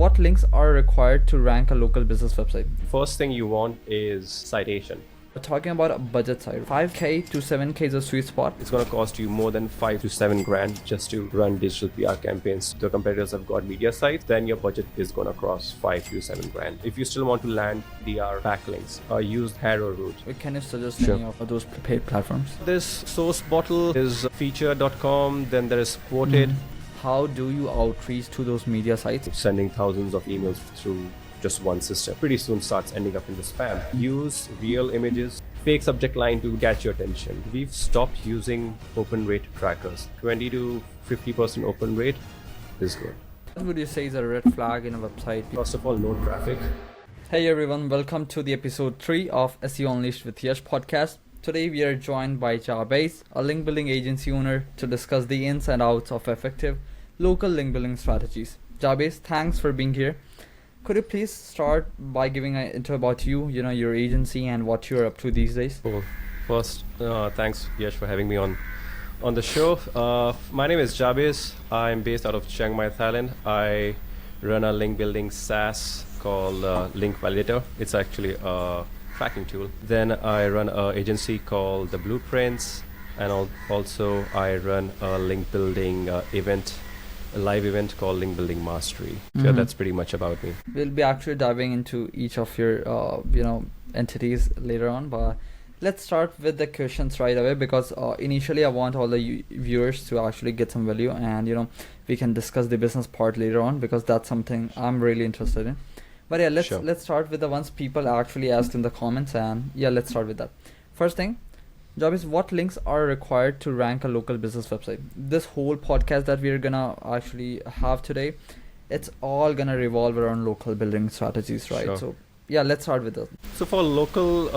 what links are required to rank a local business website? First thing you want is citation. We're talking about a budget side. 5K to 7K is a sweet spot. It's going to cost you more than 5 to 7 grand just to run digital PR campaigns. The competitors have got media sites, then your budget is going to cross 5 to 7 grand. If you still want to land DR backlinks, use Harrow route. Can you suggest Sure. any of those paid platforms? There's Source Bottle, there's feature.com, then there is Quoted. How do you outreach to those media sites? Sending thousands of emails through just one system pretty soon starts ending up in the spam. Use real images, fake subject line to catch your attention. We've stopped using open rate trackers. 20 to 50% open rate is good. What would you say is a red flag in a website? First of all, no traffic. Hey everyone, welcome to the episode 3 of SEO Unleashed with Yash podcast. Today we are joined by Jabez, a link building agency owner, to discuss the ins and outs of effective local link building strategies. Jabez, thanks for being here. Could you please start by giving an intro about your agency and what you're up to these days? Cool. First, thanks Yash for having me on the show. My name is Jabez. I'm based out of Chiang Mai, Thailand. I run a link building SaaS called Link Validator. It's actually a tracking tool. Then I run an agency called The Blueprints, and also I run a link building a live event called Link Building Mastery. So that's pretty much about me. We'll be actually diving into each of your entities later on, but let's start with the questions right away, because initially I want all the viewers to actually get some value, and we can discuss the business part later on, because that's something I'm really interested in. But yeah, let's start with the ones people actually asked in the comments, and yeah, let's start with that. First thing, Jabez, what links are required to rank a local business website? This whole podcast that we're gonna actually have today, it's all gonna revolve around local building strategies, right? Sure. So yeah, let's start with that. So for local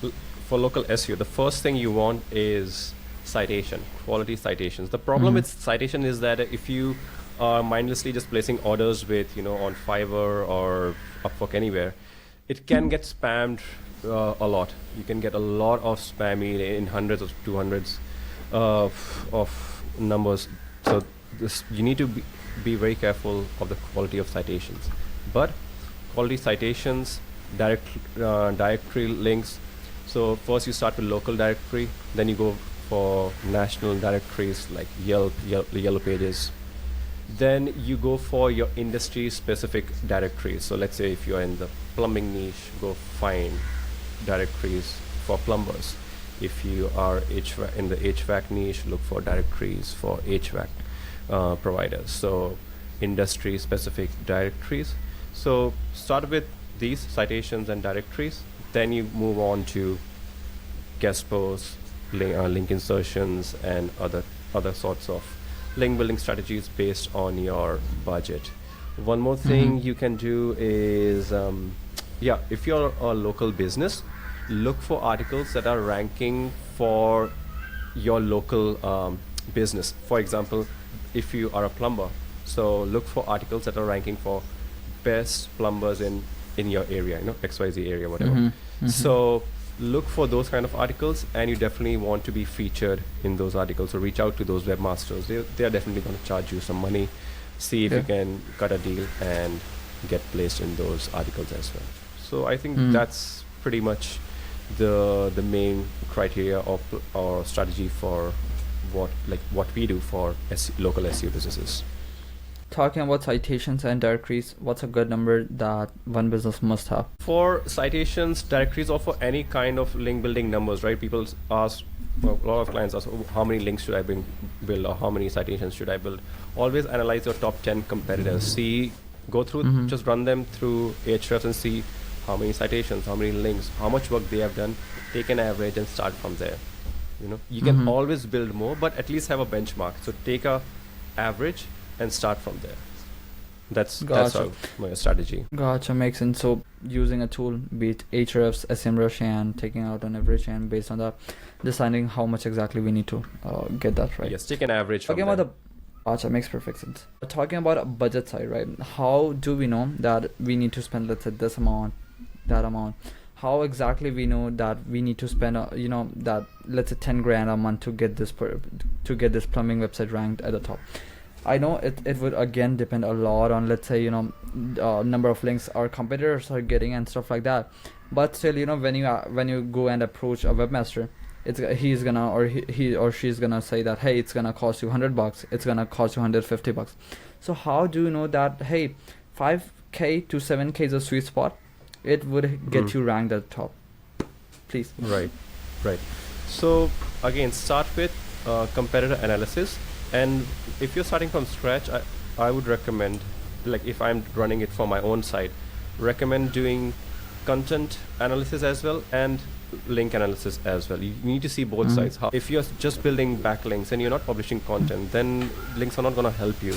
SEO, the first thing you want is citation, quality citations. The problem with citation is that if you are mindlessly just placing orders with on Fiverr or Upwork anywhere, it can get spammed a lot. You can get a lot of spam in hundreds of 200s of numbers. So you need to be very careful of the quality of citations. But quality citations, directory links. So first you start with local directory, then you go for national directories like Yellow Pages. Then you go for your industry specific directories. So let's say if you're in the plumbing niche, go find directories for plumbers. If you are in the HVAC niche, look for directories for HVAC providers. So industry specific directories. So start with these citations and directories. Then you move on to guest posts, link insertions, and other sorts of link building strategies based on your budget. One more thing you can do is if you're a local business, look for articles that are ranking for your local business. For example, if you are a plumber, so look for articles that are ranking for best plumbers in your area, XYZ area, whatever. So look for those kind of articles, and you definitely want to be featured in those articles. So reach out to those webmasters. They are definitely going to charge you some money. See if you can cut a deal and get placed in those articles as well. So I think that's pretty much the main criteria of our strategy for what we do for local SEO businesses. Talking about citations and directories, what's a good number that one business must have? For citations, directories, or for any kind of link building numbers, right? People ask, a lot of clients ask, how many links should I build, or how many citations should I build? Always analyze your top 10 competitors. Go through, just run them through Ahrefs and see how many citations, how many links, how much work they have done. Take an average and start from there. You can always build more, but at least have a benchmark. So take a average and start from there. That's my strategy. Gotcha, makes sense. So using a tool, be it Ahrefs, SEMrush, and taking out an average, and based on that, deciding how much exactly we need to get that right. Yes, take an average from there. Gotcha, makes perfect sense. Talking about a budget side, right? How do we know that we need to spend, let's say, this amount, that amount? How exactly we know that we need to spend, that let's say 10 grand a month to get this plumbing website ranked at the top? I know it would again depend a lot on, let's say, number of links our competitors are getting and stuff like that. But still, when you go and approach a webmaster, he's gonna, or he or she's gonna say that, hey, it's gonna cost you $100, it's gonna cost you $150. So how do you know that, hey, 5K to 7K is a sweet spot? It would get you ranked at the top. Please. Right. So again, start with competitor analysis, and if you're starting from scratch, I would recommend, like if I'm running it for my own site, recommend doing content analysis as well and link analysis as well. You need to see both sides. If you're just building backlinks and you're not publishing content, then links are not going to help you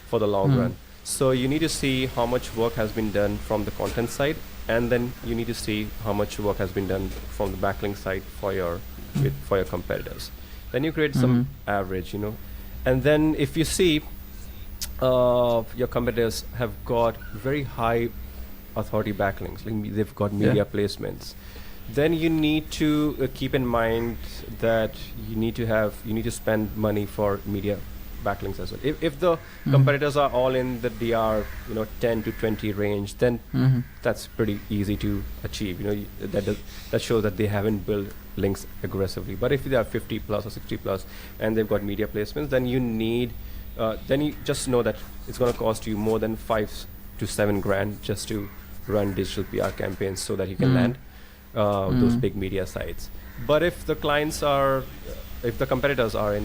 for the long run. So you need to see how much work has been done from the content side, and then you need to see how much work has been done from the backlink side for your competitors. Then you create some average, and then if you see your competitors have got very high authority backlinks, like they've got media placements, then you need to keep in mind that you need to spend money for media backlinks as well. If the competitors are all in the DR 10 to 20 range, then that's pretty easy to achieve. That shows that they haven't built links aggressively. But if they are 50 plus or 60 plus and they've got media placements, then you just know that it's going to cost you more than 5 to 7 grand just to run digital PR campaigns so that you can land those big media sites. But if the competitors are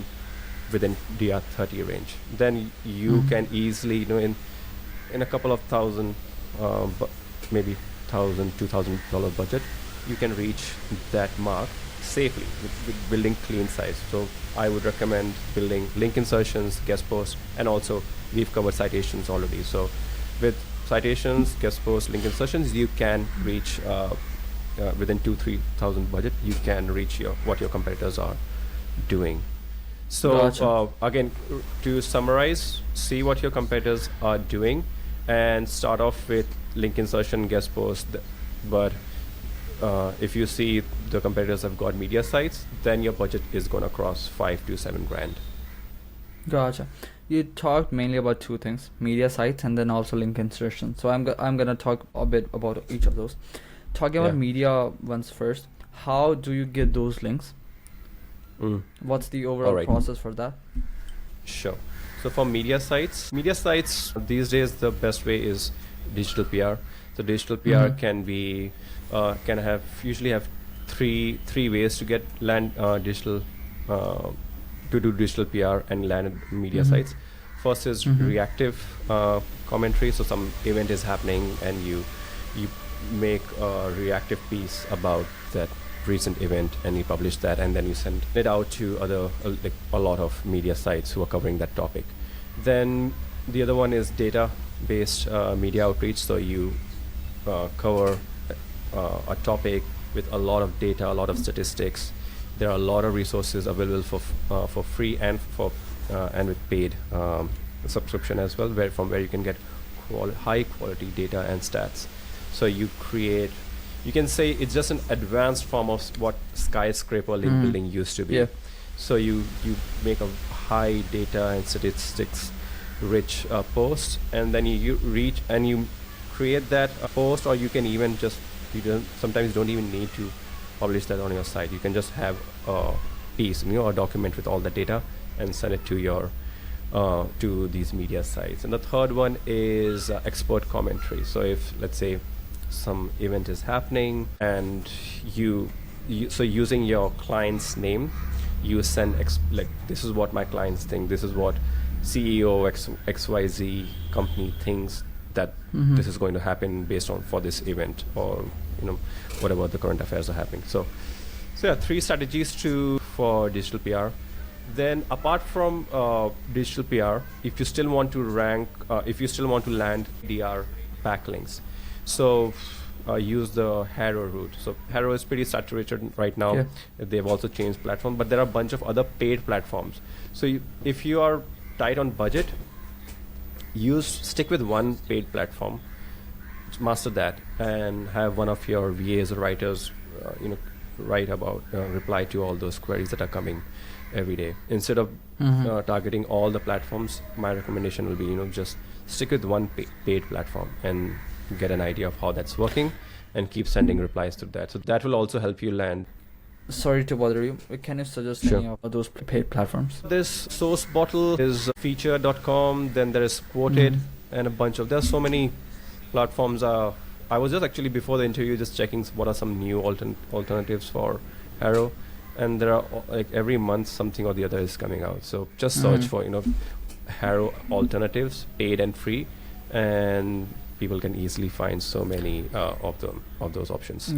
within DR 30 range, then you can easily, in a couple of thousand, maybe $1,000-$2,000 budget, you can reach that mark safely with building clean sites. So I would recommend building link insertions, guest posts, and also we've covered citations already. So with citations, guest posts, link insertions, you can reach within 2,000-3,000 budget, you can reach what your competitors are doing. So Gotcha. again, to summarize, see what your competitors are doing and start off with link insertion, guest post. But if you see the competitors have got media sites, then your budget is going to cross 5 to 7 grand. Gotcha. You talked mainly about two things: media sites and then also link insertion. So I'm gonna talk a bit about each of those. Talking about media ones first, how do you get those links? What's the overall process for that? Sure. So for media sites these days, the best way is digital PR. So digital PR can usually have three ways to get to do digital PR and land media sites. First is reactive commentary. So some event is happening and you make a reactive piece about that recent event and you publish that, and then you send it out to a lot of media sites who are covering that topic. Then the other one is data-based media outreach. So you cover a topic with a lot of data, a lot of statistics. There are a lot of resources available for free and with paid subscription as well, from where you can get high quality data and stats. So you can say it's just an advanced form of what skyscraper link building used to be. Yeah. So you make a high data and statistics rich post, and then you reach and you create that post, or you can even sometimes don't even need to publish that on your site. You can just have a piece, a document with all the data and send it to your to these media sites. And the third one is expert commentary. So if, let's say, some event is happening and so using your client's name, you send this is what my clients think, this is what CEO XYZ company thinks that this is going to happen based on for this event, or whatever the current affairs are happening. So yeah, 3 strategies for digital PR. Then apart from digital PR, if you still want to land DR backlinks, so use the Harrow route. So Harrow is pretty saturated right now. Yeah. They've also changed platform, but there are a bunch of other paid platforms. So if you are tight on budget, stick with one paid platform, master that, and have one of your VAs or writers reply to all those queries that are coming every day. Instead of targeting all the platforms, my recommendation will be, just stick with one paid platform and get an idea of how that's working and keep sending replies to that. So that will also help you land. Sorry to bother you. Can you suggest any of those paid platforms? There's Source Bottle, there's feature.com, then there is Quoted, and a bunch of, there's so many platforms. I was just actually before the interview just checking what are some new alternatives for Haro, and there are like every month something or the other is coming out. So just search for Haro alternatives, paid and free, and people can easily find so many of those options.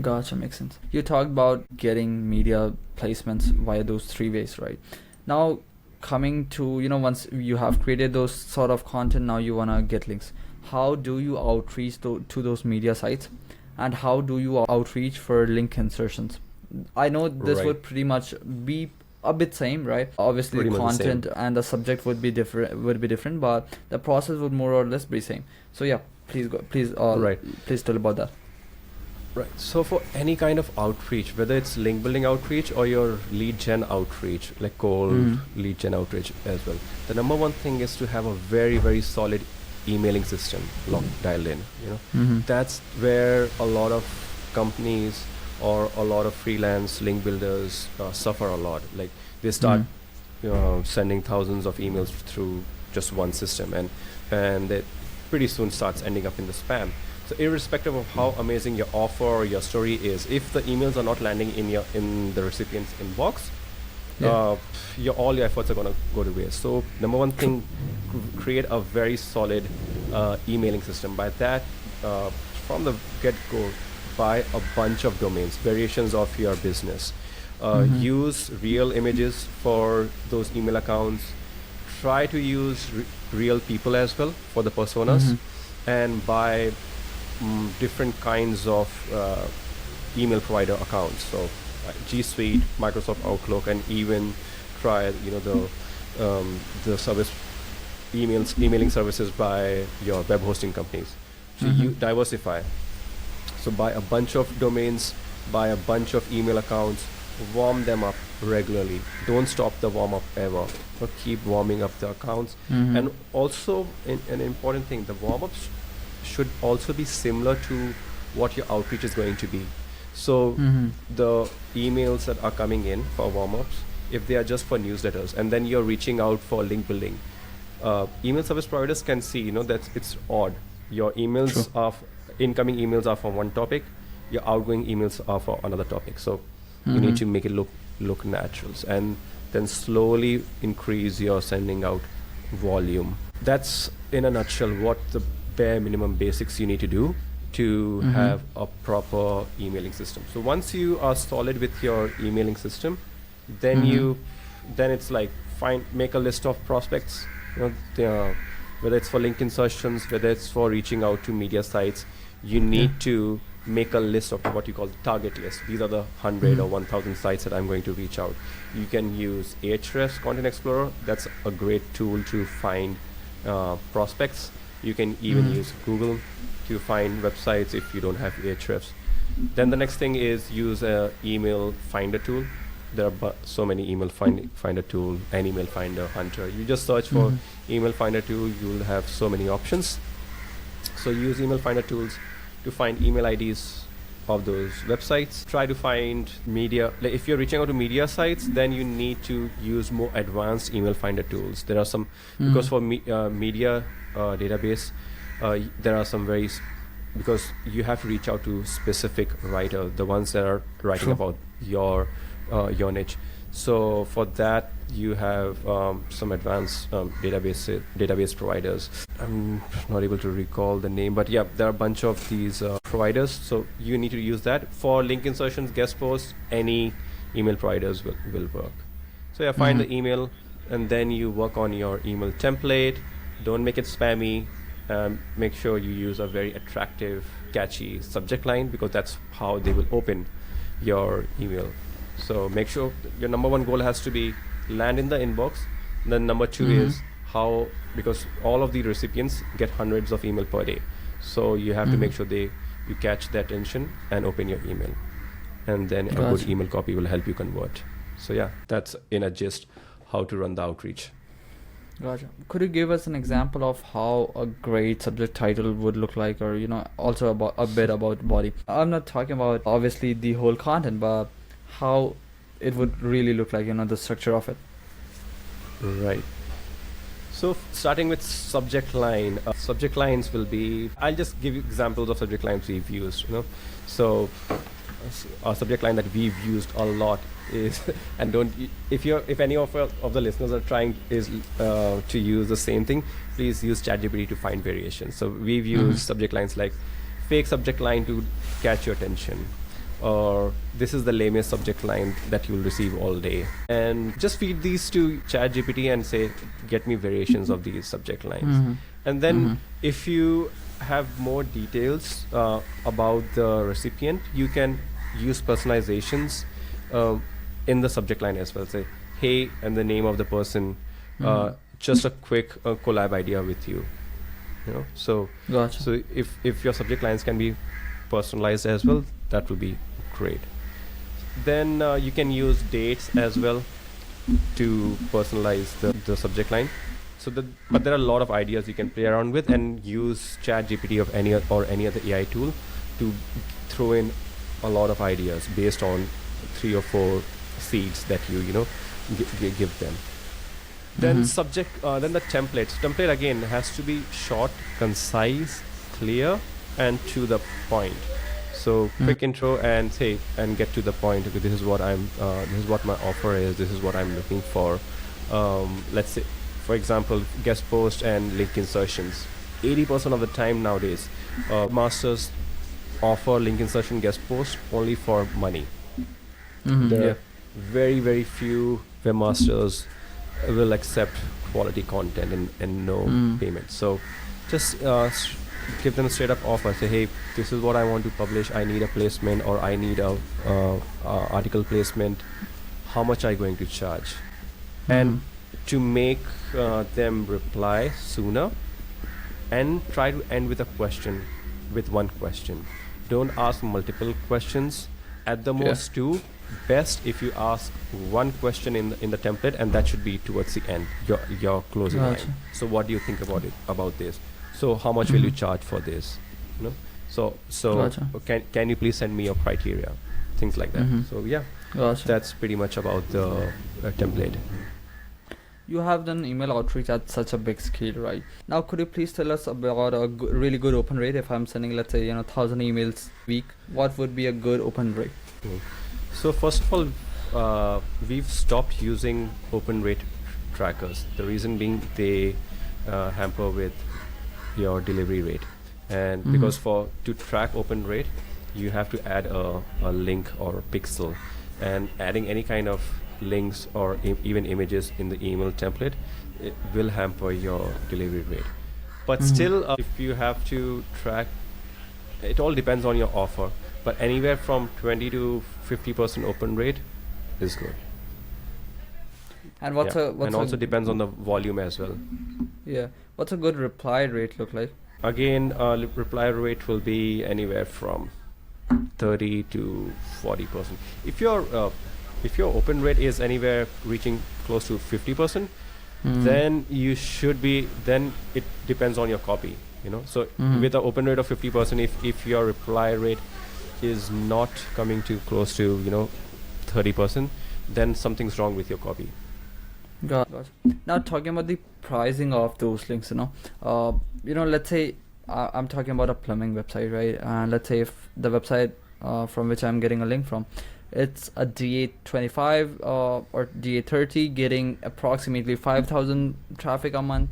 Gotcha, makes sense. You talked about getting media placements via those 3 ways, right? Now, coming to, once you have created those sort of content, now you want to get links. How do you outreach to those media sites? And how do you outreach for link insertions? I know this would pretty much be a bit same, right? Obviously, the content and the subject would be different, but the process would more or less be same. So yeah, please tell about that. Right. So for any kind of outreach, whether it's link building outreach or your lead gen outreach, like cold lead gen outreach as well, the number one thing is to have a very, very solid emailing system dialed in. That's where a lot of companies or a lot of freelance link builders suffer a lot. Like they start sending thousands of emails through just one system, and it pretty soon starts ending up in the spam. So irrespective of how amazing your offer or your story is, if the emails are not landing in the recipient's inbox, all your efforts are going to go to waste. So number one thing, create a very solid emailing system. By that, from the get-go, buy a bunch of domains, variations of your business. Use real images for those email accounts. Try to use real people as well for the personas, and buy different kinds of email provider accounts. So G Suite, Microsoft Outlook, and even try the service emailing services by your web hosting companies. So you diversify. So buy a bunch of domains, buy a bunch of email accounts, warm them up regularly. Don't stop the warm up ever. But keep warming up the accounts. And also an important thing, the warm ups should also be similar to what your outreach is going to be. So the emails that are coming in for warm-ups, if they are just for newsletters, and then you're reaching out for link building, email service providers can see, that it's odd. Your emails incoming emails are for one topic, your outgoing emails are for another topic. So you need to make it look natural, and then slowly increase your sending out volume. That's in a nutshell what the bare minimum basics you need to do to have a proper emailing system. So once you are solid with your emailing system, then it's like make a list of prospects, whether it's for link insertions, whether it's for reaching out to media sites. You need to make a list of what you call the target list. These are the 100 or 1,000 sites that I'm going to reach out. You can use Ahrefs Content Explorer. That's a great tool to find prospects. You can even use Google to find websites if you don't have Ahrefs. Then the next thing is use a email finder tool. There are so many email finder tool, and email finder, Hunter. You just search for email finder tool, you'll have so many options. So use email finder tools to find email IDs of those websites. Try to find media. Like if you're reaching out to media sites, then you need to use more advanced email finder tools. There are some, because for media database, there are some because you have to reach out to specific writer, the ones that are writing about your niche. So for that, you have some advanced database providers. I'm not able to recall the name, but yeah, there are a bunch of these providers. So you need to use that. For link insertions, guest posts, any email providers will work. So yeah, find the email, and then you work on your email template. Don't make it spammy. Make sure you use a very attractive, catchy subject line, because that's how they will open your email. So make sure your number one goal has to be land in the inbox. Then number two is because all of the recipients get hundreds of email per day. So you have to make sure you catch their attention and open your email. and then a Gotcha. good email copy will help you convert. So yeah, that's in a gist how to run the outreach. Gotcha. Could you give us an example of how a great subject title would look like, or also about a bit about body? I'm not talking about obviously the whole content, but how it would really look like, the structure of it. Right. So starting with subject line, subject lines will be, I'll just give you examples of subject lines we've used, So a subject line that we've used a lot is, and if any of the listeners are trying to use the same thing, please use ChatGPT to find variations. So we've used subject lines like fake subject line to catch your attention, or this is the lamest subject line that you'll receive all day, and just feed these to ChatGPT and say, get me variations of these subject lines. And then if you have more details about the recipient, you can use personalizations in the subject line as well. Say, hey, and the name of the person, just a quick collab idea with you. So Gotcha. so if your subject lines can be personalized as well, that will be great. Then you can use dates as well to personalize the subject line. But there are a lot of ideas you can play around with, and use ChatGPT or any other AI tool to throw in a lot of ideas based on 3 or 4 seeds that you give them. Then then the template. Template again has to be short, concise, clear, and to the point. So quick intro and get to the point. Okay, this is what my offer is. This is what I'm looking for. Let's say, for example, guest post and link insertions. 80% of the time nowadays, masters offer link insertion guest post only for money. There are very, very few webmasters will accept quality content and no payment. So just give them a straight up offer. Say, hey, this is what I want to publish. I need a placement, or I need a article placement. How much are you going to charge? And to make them reply sooner, and try to end with one question. Don't ask multiple questions. At the most, 2. Best if you ask one question in the template, and that should be towards the end, your closing line. So what do you think about this? So how much will you charge for this? So can you please send me your criteria? Things like that. So yeah, that's pretty much about the template. You have done email outreach at such a big scale, right? Now, could you please tell us about a really good open rate? If I'm sending, let's say, 1,000 emails a week, what would be a good open rate? So first of all, we've stopped using open rate trackers. The reason being, they hamper with your delivery rate, and because to track open rate, you have to add a link or a pixel, and adding any kind of links or even images in the email template, it will hamper your delivery rate. But still, if you have to track, it all depends on your offer, but anywhere from 20 to 50% open rate is good. And also depends on the volume as well. Yeah, what's a good reply rate look like? Again, reply rate will be anywhere from 30 to 40%. If your open rate is anywhere reaching close to 50%, then it depends on your copy. So with an open rate of 50%, if your reply rate is not coming to close to 30%, then something's wrong with your copy. Got it. Now, talking about the pricing of those links, let's say I'm talking about a plumbing website, right? And let's say if the website from which I'm getting a link from, it's a DA25 or DA30, getting approximately 5,000 traffic a month.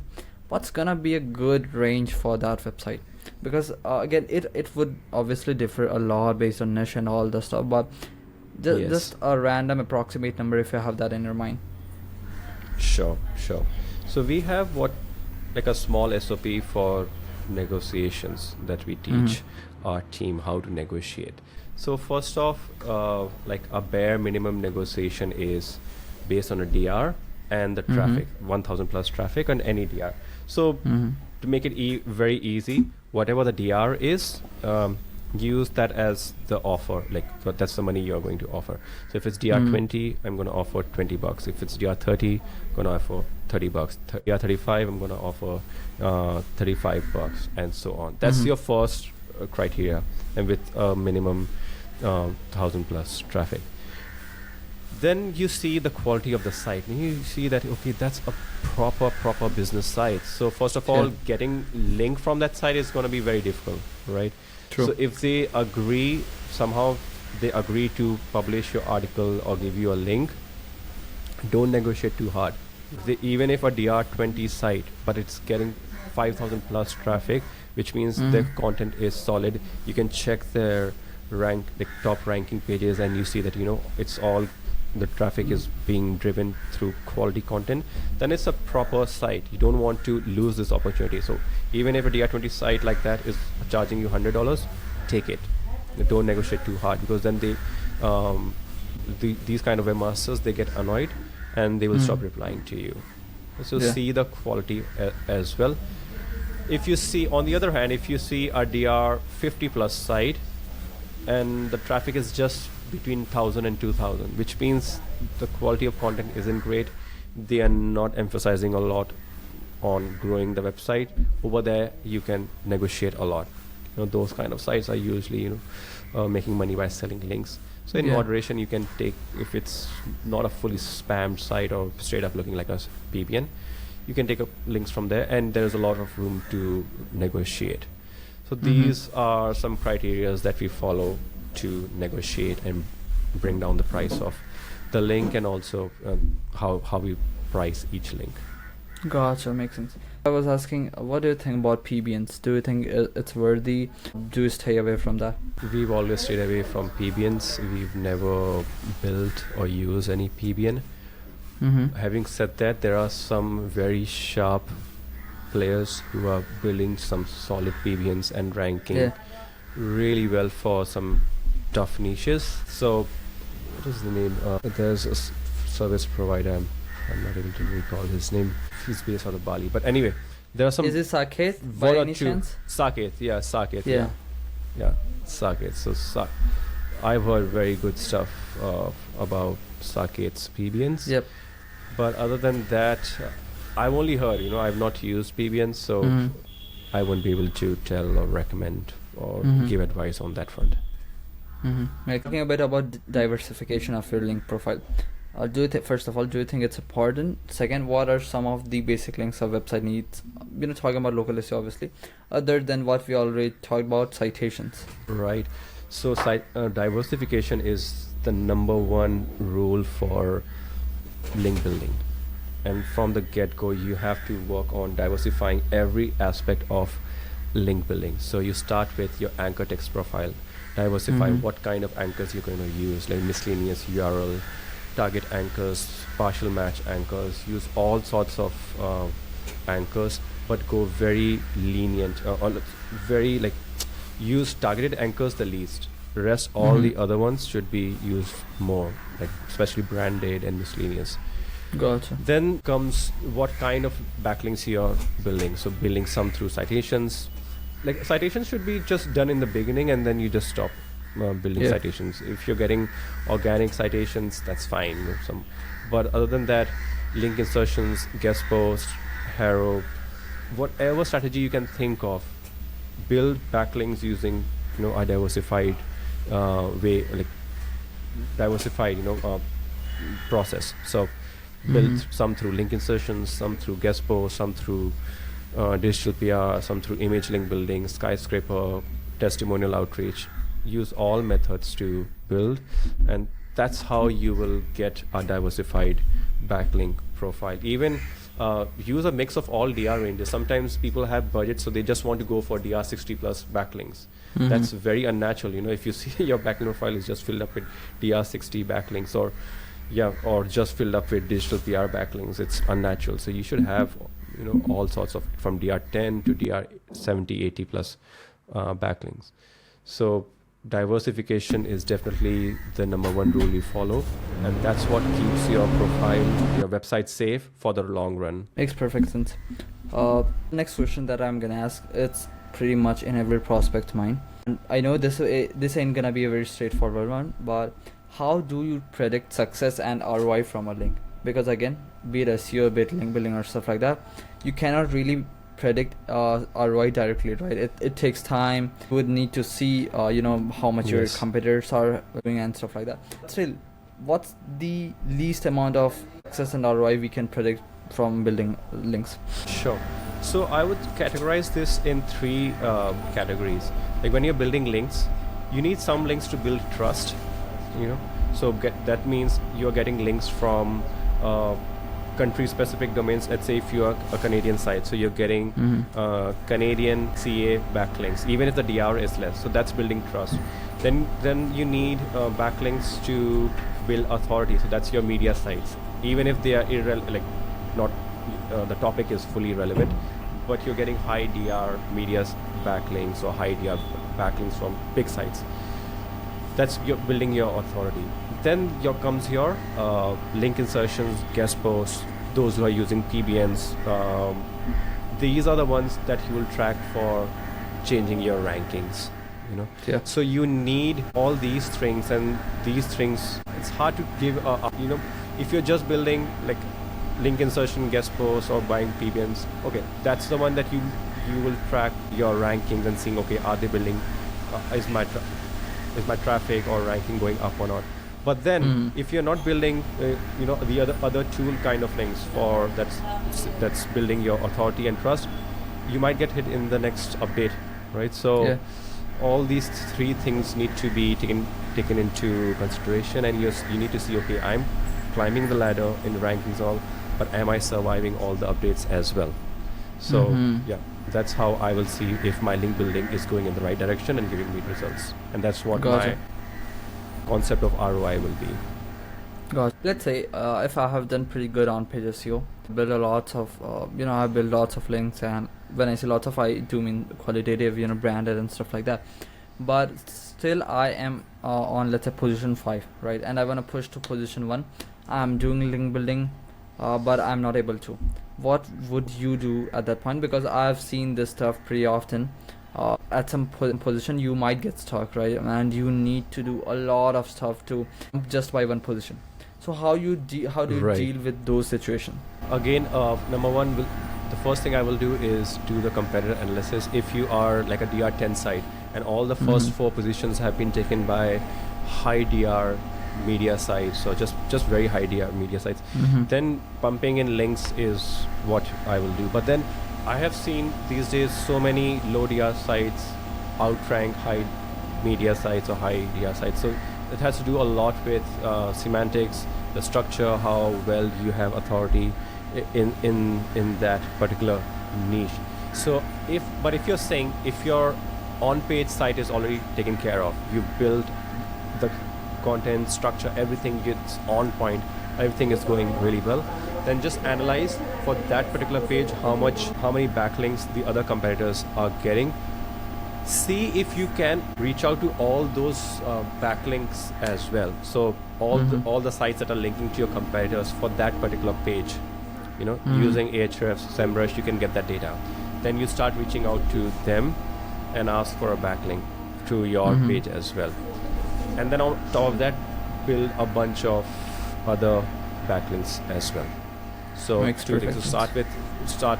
What's gonna be a good range for that website? Because again, it would obviously differ a lot based on niche and all the stuff, but just a random approximate number if you have that in your mind. Sure. So we have a small SOP for negotiations that we teach our team how to negotiate. So first off, a bare minimum negotiation is based on a DR and the traffic, 1,000 plus traffic on any DR. So to make it very easy, whatever the DR is, use that as the offer, like that's the money you're going to offer. So if it's DR20, I'm going to offer $20. If it's DR30, I'm going to offer $30. DR35, I'm going to offer $35, and so on. That's your first criteria, and with a minimum 1,000 plus traffic. Then you see the quality of the site, and you see that, okay, that's a proper business site. So first of all, getting link from that site is going to be very difficult, right? True. So if they agree, somehow they agree to publish your article or give you a link, don't negotiate too hard. Even if a DR20 site, but it's getting 5,000 plus traffic, which means their content is solid. You can check their top ranking pages, and you see that, it's all, the traffic is being driven through quality content. Then it's a proper site. You don't want to lose this opportunity. So even if a DR20 site like that is charging you $100, take it. Don't negotiate too hard, because then these kind of webmasters, they get annoyed and they will stop replying to you. So see the quality as well. If you see, on the other hand, if you see a DR50 plus site and the traffic is just between 1,000 and 2,000, which means the quality of content isn't great, they are not emphasizing a lot on growing the website, over there you can negotiate a lot. Those kind of sites are usually making money by selling links. So in moderation, you can take, if it's not a fully spammed site or straight up looking like a PBN, you can take up links from there, and there's a lot of room to negotiate. So these are some criteria that we follow to negotiate and bring down the price of the link, and also how we price each link. Gotcha, makes sense. I was asking, what do you think about PBNs? Do you think it's worthy? Do you stay away from that? We've always stayed away from PBNs. We've never built or used any PBN. Having said that, there are some very sharp players who are building some solid PBNs and ranking really well for some tough niches. So what is the name? There's a service provider, I'm not able to recall his name. He's based out of Bali, but anyway, there are some. Is it Saket by any chance? Saket, Saket. Yeah, Saket. So I've heard very good stuff about Saket's PBNs. Yep. But other than that, I've only heard. I've not used PBNs, so I won't be able to tell or recommend or give advice on that front. Talking a bit about diversification of your link profile. First of all, do you think it's important? Second, what are some of the basic links a website needs? Talking about local SEO, obviously, other than what we already talked about, citations. Right. So diversification is the number one rule for link building. And from the get-go, you have to work on diversifying every aspect of link building. So you start with your anchor text profile. Diversify what kind of anchors you're going to use, like miscellaneous URL, target anchors, partial match anchors. Use all sorts of anchors, but go very lenient, use targeted anchors the least. The rest, all the other ones should be used more, like especially branded and miscellaneous. Gotcha. Then comes what kind of backlinks you're building. So building some through citations. Like citations should be just done in the beginning, and then you just stop building citations. If you're getting organic citations, that's fine. But other than that, link insertions, guest posts, hero, whatever strategy you can think of, build backlinks using a diversified way, like diversified process. So build some through link insertions, some through guest posts, some through digital PR, some through image link building, skyscraper, testimonial outreach. Use all methods to build, and that's how you will get a diversified backlink profile. Even use a mix of all DR ranges. Sometimes people have budgets, so they just want to go for DR60 plus backlinks. That's very unnatural. If you see your backlink profile is just filled up with DR60 backlinks, or just filled up with digital PR backlinks, it's unnatural. So you should have all sorts of, from DR10 to DR70, 80 plus backlinks. So diversification is definitely the number one rule you follow, and that's what keeps your profile, your website safe for the long run. Makes perfect sense. Next question that I'm gonna ask, it's pretty much in every prospect's mind. And I know this ain't gonna be a very straightforward one, but how do you predict success and ROI from a link? Because again, be it SEO, be it link building or stuff like that, you cannot really predict ROI directly, right? It takes time. You would need to see how much your Yes. competitors are doing and stuff like that. Still, what's the least amount of success and ROI we can predict from building links? Sure. So I would categorize this in three categories. Like when you're building links, you need some links to build trust. So that means you're getting links from country-specific domains. Let's say if you're a Canadian site, so you're getting Canadian CA backlinks, even if the DR is less. So that's building trust. Then you need backlinks to build authority. So that's your media sites, even if they are not the topic is fully relevant, but you're getting high DR media backlinks or high DR backlinks from big sites. That's you're building your authority. Then comes your link insertions, guest posts, those who are using PBNs. These are the ones that you will track for changing your rankings. Yeah. So you need all these things, and these things, it's hard to give if you're just building like link insertion, guest posts, or buying PBNs, okay, that's the one that you will track your rankings and seeing, okay, are they building, is my traffic or ranking going up or not. But then if you're not building the other tool kind of links for that's building your authority and trust, you might get hit in the next update, right? So all these three things need to be taken into consideration, and you need to see, okay, I'm climbing the ladder in rankings all, but am I surviving all the updates as well? So yeah, that's how I will see if my link building is going in the right direction and giving me results. And that's what my concept of ROI will be. Let's say if I have done pretty good on page SEO, build a lot of I build lots of links, and when I say lots of, I do mean qualitative, branded and stuff like that. But still I am on, let's say, position 5, right? And I want to push to position 1. I'm doing link building, but I'm not able to. What would you do at that point? Because I've seen this stuff pretty often. At some position you might get stuck, right? And you need to do a lot of stuff to just by one position. So how do you deal with those situations? Again, number one, the first thing I will do is do the competitor analysis. If you are like a DR10 site and all the first 4 positions have been taken by high DR media sites, or just very high DR media sites, then pumping in links is what I will do. But then I have seen these days so many low DR sites outrank high media sites or high DR sites. So it has to do a lot with semantics, the structure, how well you have authority in that particular niche. So if you're saying if your on-page site is already taken care of, you build the content, structure, everything gets on point, everything is going really well, then just analyze for that particular page how many backlinks the other competitors are getting. See if you can reach out to all those backlinks as well. So all the sites that are linking to your competitors for that particular page, using Ahrefs, SEMrush, you can get that data. Then you start reaching out to them and ask for a backlink to your page as well. And then on top of that, build a bunch of other backlinks as well. So start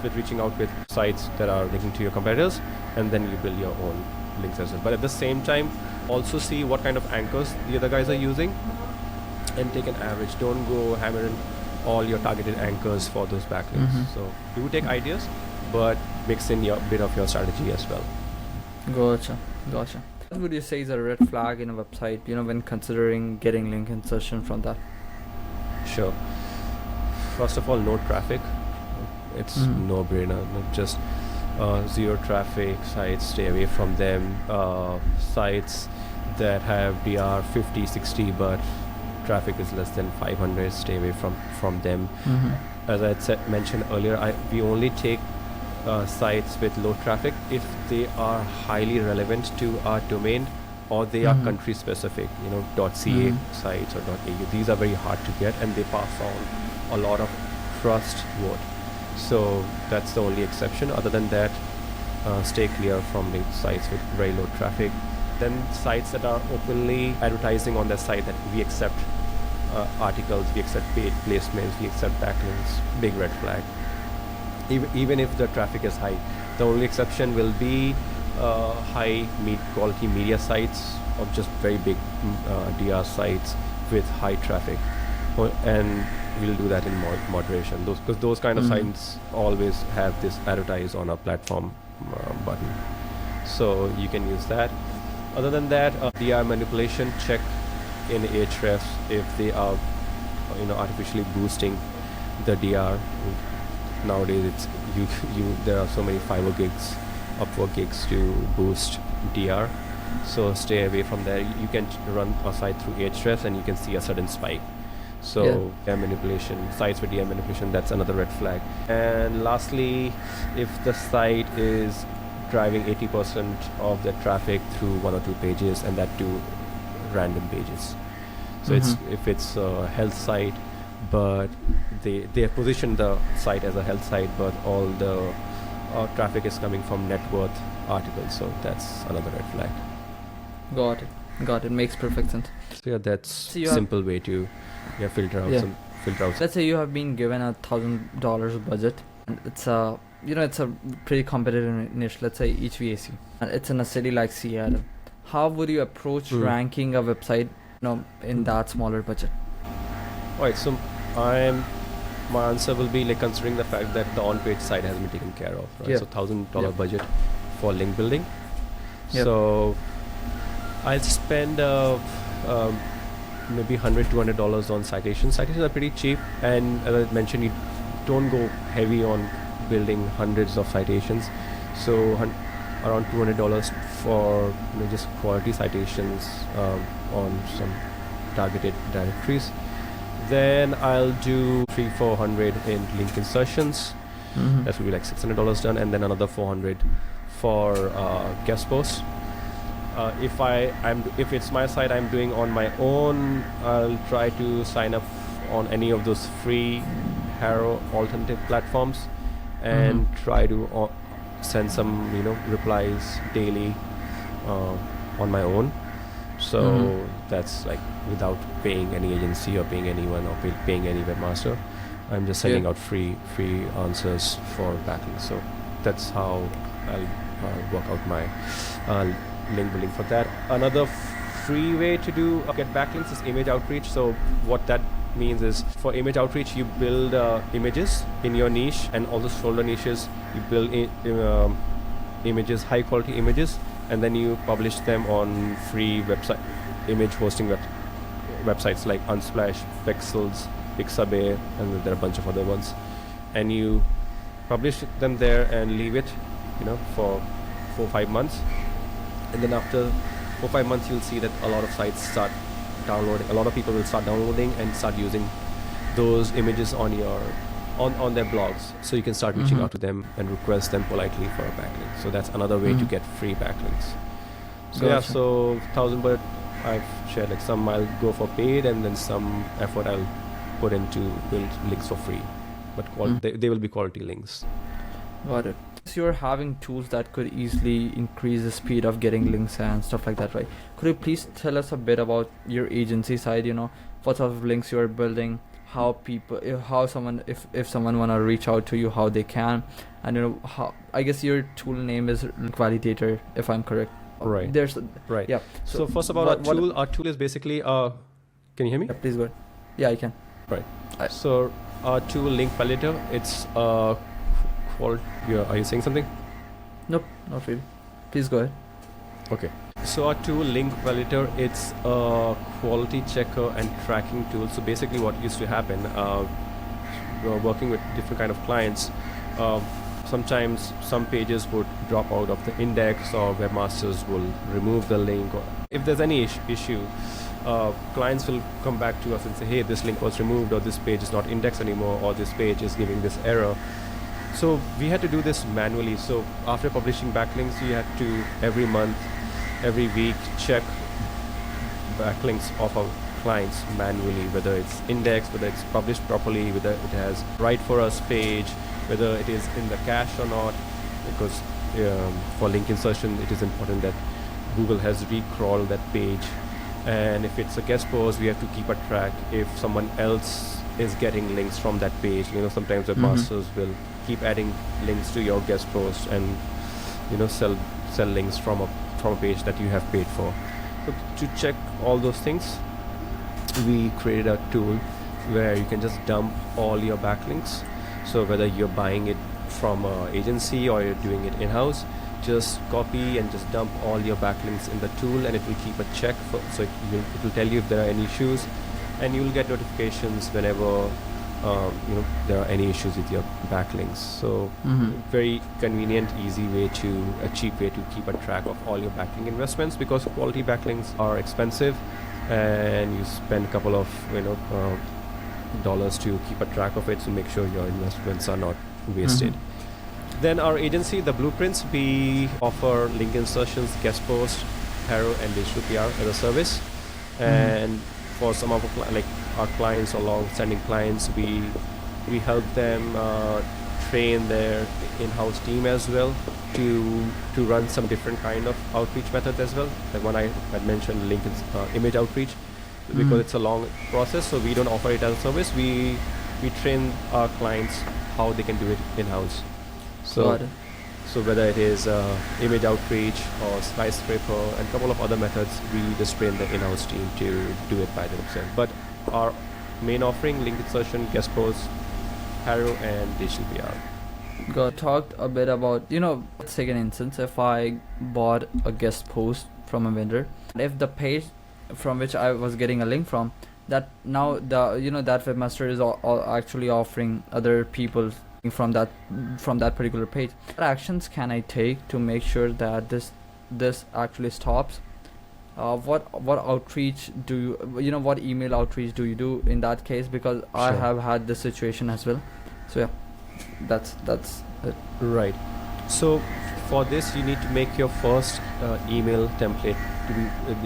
with reaching out with sites that are linking to your competitors, and then you build your own links as well. But at the same time, also see what kind of anchors the other guys are using and take an average. Don't go hammering all your targeted anchors for those backlinks. So do take ideas, but mix in a bit of your strategy as well. Gotcha. What would you say is a red flag in a website, when considering getting link insertion from that? Sure. First of all, no traffic. It's no-brainer. Just zero traffic sites, stay away from them. Sites that have DR 50, 60, but traffic is less than 500, stay away from them. As I mentioned earlier, we only take sites with low traffic if they are highly relevant to our domain, or they are country specific, .ca sites or .au. These are very hard to get, and they pass on a lot of trust vote. So that's the only exception. Other than that, stay clear from the sites with very low traffic. Then sites that are openly advertising on their site that we accept articles, we accept paid placements, we accept backlinks, big red flag. Even if the traffic is high, the only exception will be high quality media sites or just very big DR sites with high traffic, and we'll do that in moderation. Because those kind of sites always have this advertise on a platform button, so you can use that. Other than that, DR manipulation, check in Ahrefs if they are artificially boosting the DR. Nowadays it's there are so many Fiverr gigs, Upwork gigs to boost DR, so stay away from there. You can run a site through Ahrefs and you can see a sudden spike. So DR manipulation, sites with DR manipulation, that's another red flag. And lastly, if the site is driving 80% of the traffic through one or two pages, and that too random pages. So if it's a health site, but they have positioned the site as a health site, but all the traffic is coming from net worth articles, so that's another red flag. Got it. Makes perfect sense. So yeah, that's simple way to filter out. Let's say you have been given $1,000 budget, and it's a pretty competitive niche. Let's say HVAC, and it's in a city like Seattle. How would you approach ranking a website, in that smaller budget? Alright, so my answer will be like considering the fact that the on-page site has been taken care of, right? So $1,000 budget for link building. So I'll spend maybe $100-$200 on citations. Citations are pretty cheap, and as I mentioned, you don't go heavy on building hundreds of citations. So around $200 for just quality citations on some targeted directories. Then I'll do $300-400 in link insertions. That will be like $600 done, and then another $400 for guest posts. If it's my site I'm doing on my own, I'll try to sign up on any of those free Haro alternative platforms and try to send some replies daily on my own. So that's like without paying any agency or paying anyone or paying any webmaster. I'm just sending out free answers for backlinks. So that's how I'll work out my link building for that. Another free way to get backlinks is image outreach. So what that means is, for image outreach, you build images in your niche, and all the shoulder niches you build images, high quality images, and then you publish them on free website image hosting websites like Unsplash, Pexels, Pixabay, and there are a bunch of other ones, and you publish them there and leave it for 4-5 months, and then after 4-5 months you'll see that a lot of sites start downloading. A lot of people will start downloading and start using those images on their blogs, so you can start reaching out to them and request them politely for a backlink. So that's another way to get free backlinks. So so 1,000, but I've shared like some I'll go for paid, and then some effort I'll put into build links for free, but they will be quality links. Got it. So you're having tools that could easily increase the speed of getting links and stuff like that, right? Could you please tell us a bit about your agency side? What sort of links you're building, if someone wanna reach out to you, how they can, and how, I guess your tool name is Validator, if I'm correct. Right. Right. Yeah. So first of all, our tool is basically can you hear me? Yeah, please go ahead. Yeah, I can. Right. So our tool, Link Validator, it's are you saying something? Nope, not really. Please go ahead. Okay. So our tool, Link Validator, it's a quality checker and tracking tool. So basically what used to happen, we're working with different kind of clients. Sometimes some pages would drop out of the index, or webmasters will remove the link. Or if there's any issue, clients will come back to us and say, hey, this link was removed, or this page is not indexed anymore, or this page is giving this error. So we had to do this manually. So after publishing backlinks, we had to every month, every week check backlinks of our clients manually, whether it's indexed, whether it's published properly, whether it has right for us page, whether it is in the cache or not, because for link insertion, it is important that Google has recrawled that page. And if it's a guest post, we have to keep a track if someone else is getting links from that page. Sometimes webmasters will keep adding links to your guest post and sell links from a page that you have paid for. So to check all those things, we created a tool where you can just dump all your backlinks. So whether you're buying it from an agency or you're doing it in-house, just copy and just dump all your backlinks in the tool, and it will keep a check so it will tell you if there are any issues, and you will get notifications whenever there are any issues with your backlinks. So very convenient, easy way a cheap way to keep a track of all your backlink investments, because quality backlinks are expensive and you spend a couple of dollars to keep a track of it, to make sure your investments are not wasted. Then our agency, The Blueprints, we offer link insertions, guest posts, Haro, and digital PR as a service. And for some of our clients or long-standing clients, we help them train their in-house team as well to run some different kind of outreach methods as well. Like one I had mentioned, link image outreach, because it's a long process, so we don't offer it as a service. We train our clients how they can do it in-house. So whether it is image outreach or skyscraper and a couple of other methods, we just train the in-house team to do it by themselves. But our main offering, link insertion, guest posts, Haro, and digital PR. Talked a bit about, let's take an instance. If I bought a guest post from a vendor, if the page from which I was getting a link from, that now that webmaster is actually offering other people from that particular page, what actions can I take to make sure that this actually stops? What outreach do you what email outreach do you do in that case? Because sure, I have had this situation as well. So yeah, that's it. Right. So for this, you need to make your first email template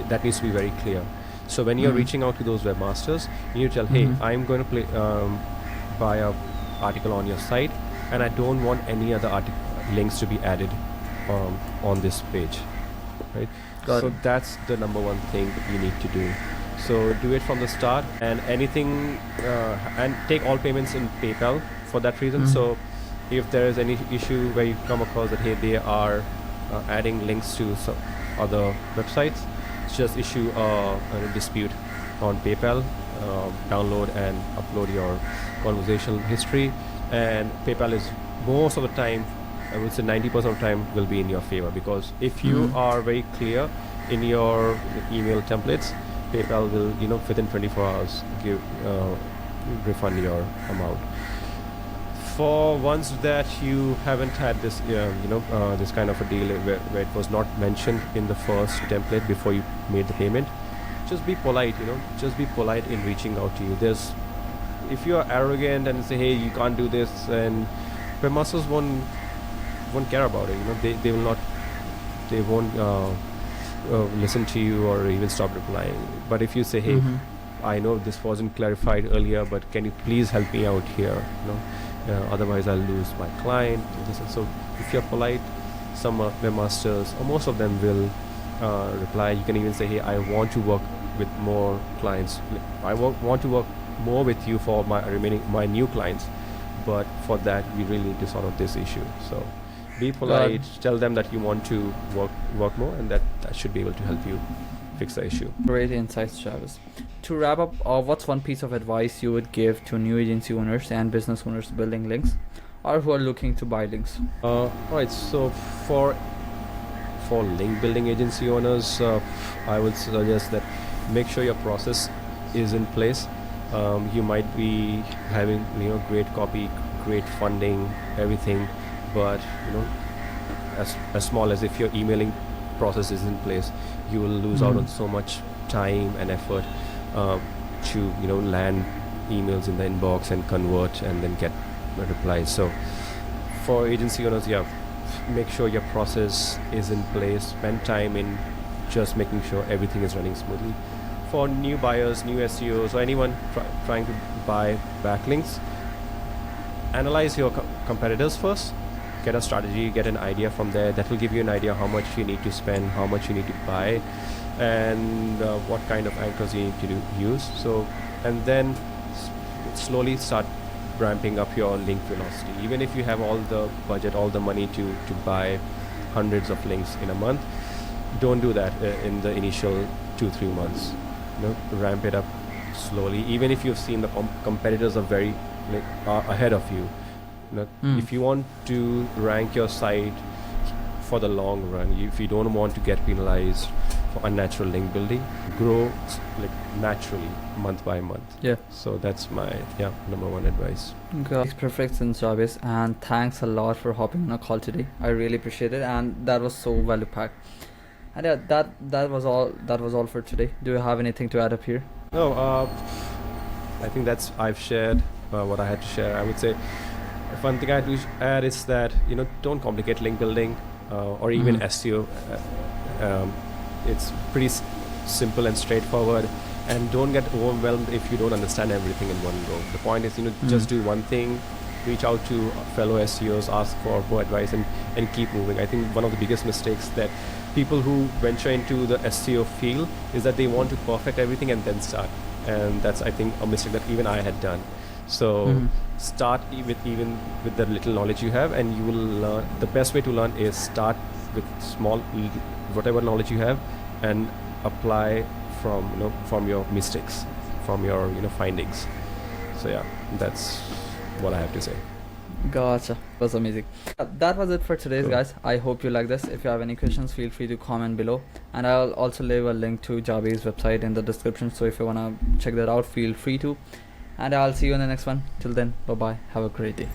that needs to be very clear. So when you're reaching out to those webmasters, you need to tell, hey, I'm going to buy a article on your site, and I don't want any other links to be added on this page, right? So that's the number one thing you need to do. So do it from the start, and anything and take all payments in PayPal for that reason. So if there is any issue where you come across that, hey, they are adding links to some other websites, just issue a dispute on PayPal, download and upload your conversational history, and PayPal is most of the time, I would say 90% of the time, will be in your favor, because if you are very clear in your email templates, PayPal will within 24 hours refund your amount. For ones that you haven't had this this kind of a deal where it was not mentioned in the first template before you made the payment, just be polite. Just be polite in reaching out to you. If you are arrogant and say, hey, you can't do this, and webmasters won't care about it. They won't listen to you or even stop replying. But if you say, hey, I know this wasn't clarified earlier, but can you please help me out here? Otherwise I'll lose my client. So if you're polite, some webmasters, or most of them, will reply. You can even say, hey, I want to work with more clients. I want to work more with you for my new clients, but for that we really need to sort out this issue. So be polite, tell them that you want to work more, and that should be able to help you fix the issue. Great insights, Jabez. To wrap up, what's one piece of advice you would give to new agency owners and business owners building links, or who are looking to buy links? Right. So for link building agency owners, I would suggest that make sure your process is in place. You might be having great copy, great funding, everything, but as small as if your emailing process is in place, you will lose out on so much time and effort to land emails in the inbox and convert and then get replies. So for agency owners, make sure your process is in place. Spend time in just making sure everything is running smoothly. For new buyers, new SEOs, or anyone trying to buy backlinks, analyze your competitors first. get a strategy, get an idea from there. That will give you an idea how much you need to spend, how much you need to buy, and what kind of anchors you need to use. So, and then slowly start ramping up your link velocity. Even if you have all the budget, all the money to buy hundreds of links in a month, don't do that in the initial 2-3 months. Ramp it up slowly. Even if you've seen the competitors are very ahead of you. If you want to rank your site for the long run, if you don't want to get penalized for unnatural link building, grow naturally month by month. Yeah. So that's my number one advice. Okay. Makes perfect sense, Jabez, and thanks a lot for hopping on a call today. I really appreciate it, and that was so value packed. And yeah, that was all for today. Do you have anything to add up here? No, I think I've shared what I had to share. I would say one thing I had to add is that don't complicate link building or even SEO. It's pretty simple and straightforward, and don't get overwhelmed if you don't understand everything in one go. The point is just do one thing, reach out to fellow SEOs, ask for more advice, and keep moving. I think one of the biggest mistakes that people who venture into the SEO field is that they want to perfect everything and then start, and that's, I think, a mistake that even I had done. So start even with the little knowledge you have, and you will learn. The best way to learn is start with small, whatever knowledge you have, and apply from your mistakes, from your findings. So yeah, that's what I have to say. Gotcha. That was amazing. That was it for today's, Cool. guys. I hope you like this. If you have any questions, feel free to comment below, and I'll also leave a link to Jabez's website in the description, so if you want to check that out, feel free to. And I'll see you in the next one. Till then, bye bye, have a great day.